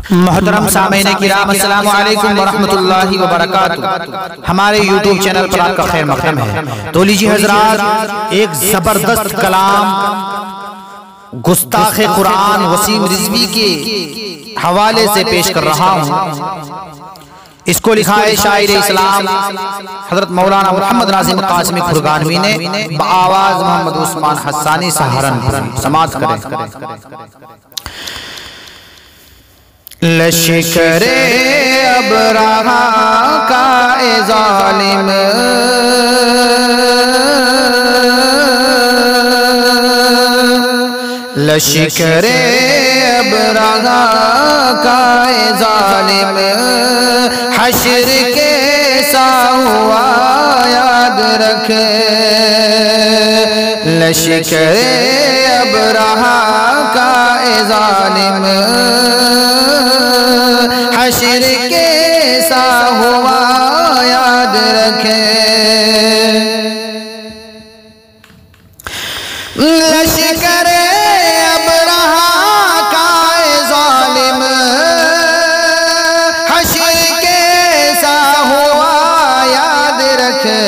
محترم سامعین کرام، السلام علیکم ورحمۃ اللہ وبرکاتہ۔ ہمارے یوٹیوب چینل پر آپ کا خیر مقدم ہے۔ تو لیجیے حضرات، ایک زبردست کلام گستاخ قرآن وسیم رضوی کے حوالے سے پیش کر رہا ہوں۔ اس کو لکھا ہے شاعر اسلام حضرت مولانا محمد ناظم قاسمی کھرگانوی نے، بآواز محمد عثمان حسانی سہارنپور۔ سماعت کریں۔ لشکر ابرہہ کا اے ظالم، لشکر ابرہہ کا اے ظالم، حشر کیسا ہوا یاد رکھ، لشکر ابرہہ کا اے ظالم، حشر کیسا ہوا یاد رکھے، لشکر ابرہہ کا اے ظالم، حشر کیسا ہوا یاد رکھے،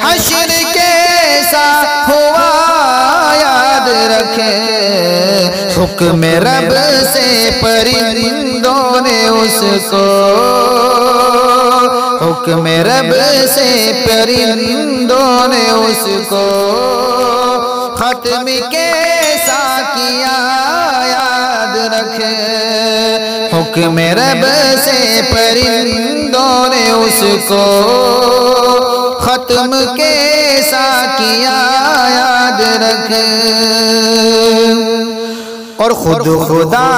حشر کیسا ہوا یاد رکھے، حکم رب سے پرندوں نے اس کو، حکم رب سے پرندوں نے اس کو، ختم کیسا کیا یاد رکھے، حکم رب سے پرندوں نے اس کو، ختم کیسا کیا یاد رکھے، اور خود خدا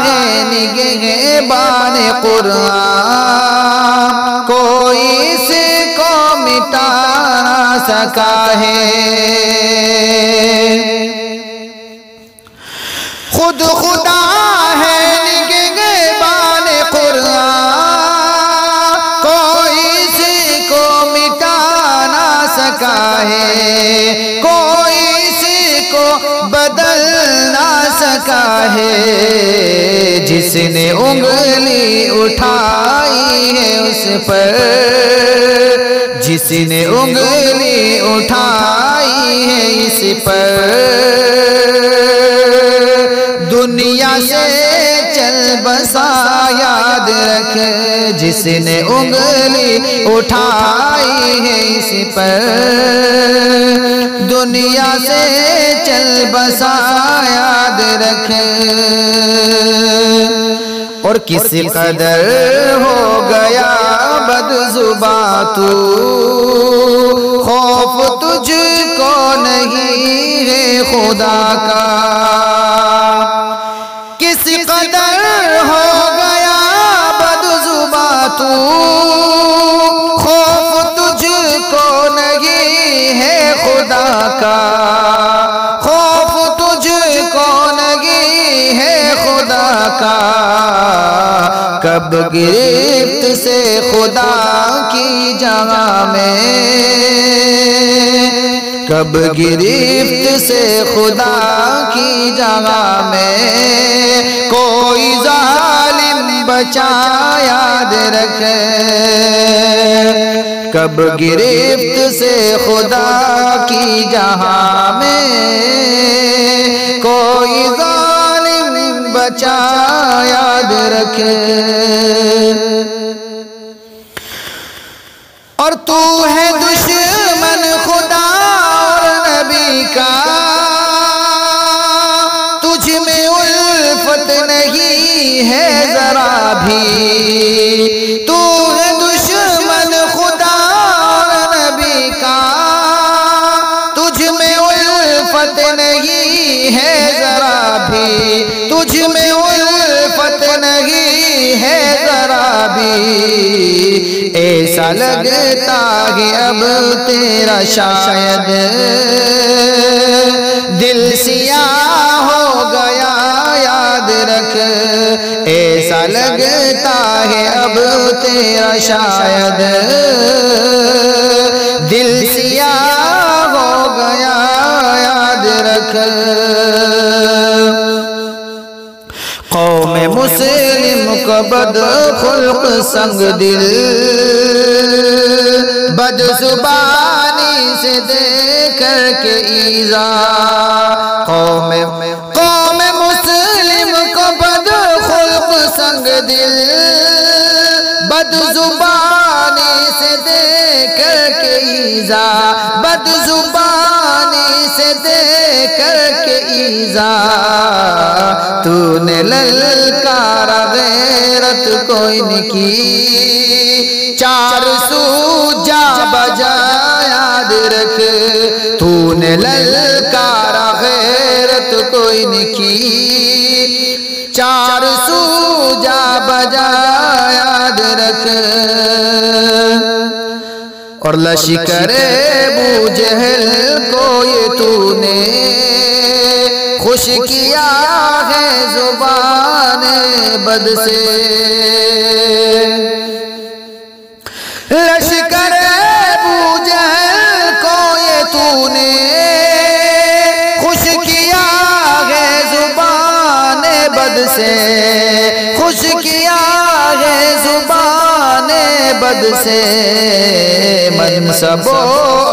ہے نگہبان قرآن، کوئی اس کو مٹا نہ سکا ہے، خود خدا ہے نگہبان قرآن، کوئی اس کو مٹا نہ سکا ہے، کوئی اس کو بدل نہ سکا ہے، جس نے انگلی اٹھائی ہے اس پر، جس نے انگلی اٹھائی ہے اس پر، دنیا سے چل بسا یاد رکھ، جس نے انگلی اٹھائی ہے اس پر، دنیا سے چل بسا یاد رکھ، اور کس قدر ہو گیا بد زباں تو، خوف تجھ کو نہیں ہے خدا کا، کس قدر ہو گیا بد زباں تو، خوف تجھ کو نہیں ہے خدا کا، خوف تجھ کو نہیں ہے خدا کا، کب گرفت سے خدا کی جگہ میں، کب گرفت سے خدا کی جگہ میں، کوئی ظالم بچا یاد رکھے، کب گرفت سے خدا کی جہاں میں، کوئی ظالم بچا یاد رکھے، اور تو ہے دشمن خدا اور نبی کا، تجھ میں الفت نہیں ہے ذرا بھی، تو ہے دشمن خدا اور نبی کا، تجھ میں الفت نہیں ہے ذرا بھی، تجھ میں الفت نہیں ہے ذرا بھی، ایسا لگتا ہے اب تیرا شاید دل سیاہ ہو گیا یاد رکھ، ایسا لگتا ہے اب تیرا شاید دل سیاہ ہو گیا یاد رکھ، قوم مسلم کو بد خلق سنگ دل بد زبانی سے دے کر کے ایذا قوم مسلم کو بد خلق سنگ دل بد زبانی سے دے کر کے ایذا بد زبانی سے دے کر کے ایذا تو نے للکارا غیرت کوئی نہیں کی چار سو جا بجا یاد رکھ تو نے للکارا غیرت کوئی نہیں کی چار سو جا بجا یاد رکھ اور لشکر ابو جہل کو یہ تو نے خوش کیا ہے زبان بد سے لشکر ابو جہل کو یہ تو نے خوش کیا ہے زبان بد سے خوش کیا ہے زبان بد سے منصب و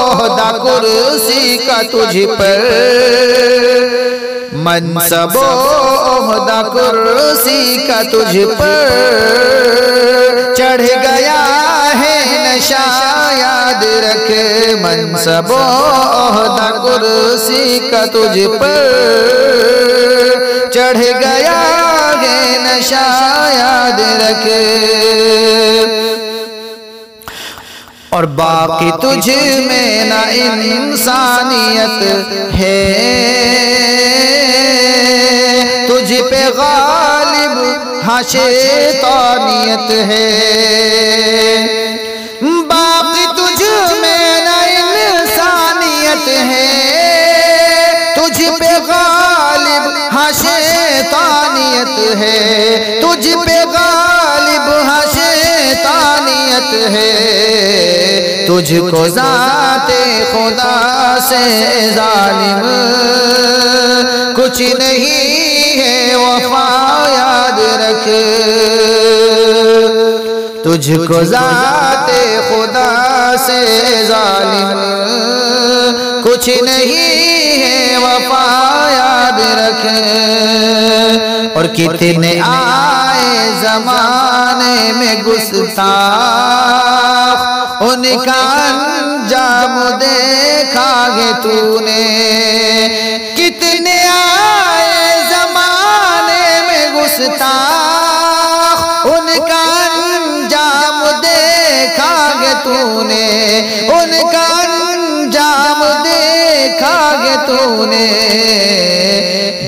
عہدہ کرسی کا تجھ پر منصب و عہدہ کرسی کا تجھ پر چڑھ گیا ہے نشہ یاد رکھ منصب و عہدہ کرسی کا تجھ پر چڑھ گیا ہے نشہ یاد رکھ اور باقی تجھ میں نہ انسانیت ہے تجھ پہ غالب ہاں شیطانیت ہے باقی تجھ میں نہ انسانیت ہے تجھ پہ غالب ہاں شیطانیت ہے تجھ پہ غالب ہاں شیطانیت ہے تجھ کو ذات خدا سے ظالم کچھ نہیں ہے وفا یاد رکھ تجھ کو ذات خدا سے ظالم کچھ نہیں ہے وفا یاد رکھ اور کتنے آئے زمانے میں گستاخ ان کا انجام دیکھا ہے تو نے کتنے آئے زمانے میں گستاخ ان کا انجام دیکھا ہے تو نے ان کا انجام دیکھا ہے تو نے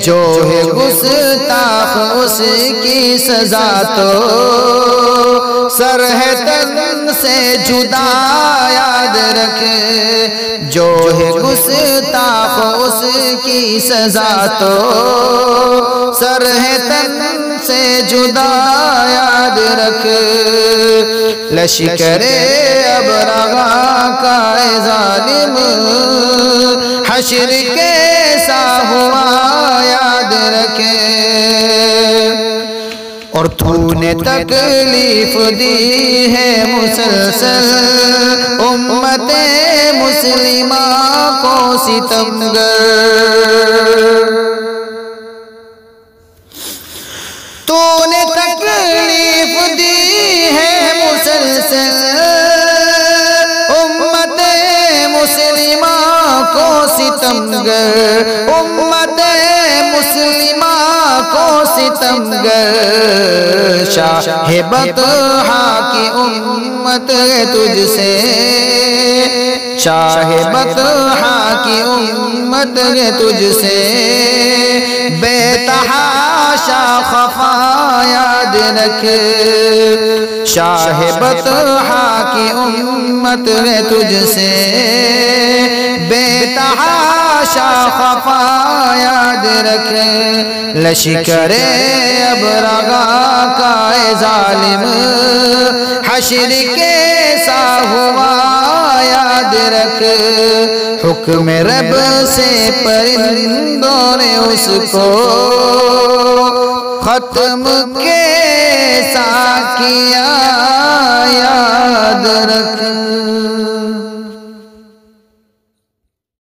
جو ہے گستاخ اس کی سزا تو سر ہے تن سے جدا یاد رکھ جو ہے گستاخ اس کی سزا تو سر ہے تن سے جدا یاد رکھ لشکر ابرہا کا ظالم حشر کیسا ہوا یاد رکھے اور تو نے تکلیف دی ہے مسلسل امت مسلمہ کو ستمگر تو نے تکلیف دی ہے مسلسل امت مسلمہ کو ستمگر امت مسلمہ کو ستمگر شاہ بطحا کی امت ہے تجھ سے شاہ بطحا کی امت ہے تجھ سے بے تحاشا خفا یاد رکھ شاہ بطحا کی امت ہے تجھ سے بے تحاشا خفا یاد رکھ لشکر ابرہا کا ظالم حشر کیسا ہوا یاد رکھ حکم رب سے پرندوں نے اس کو ختم کے ساقیہ یاد رکھ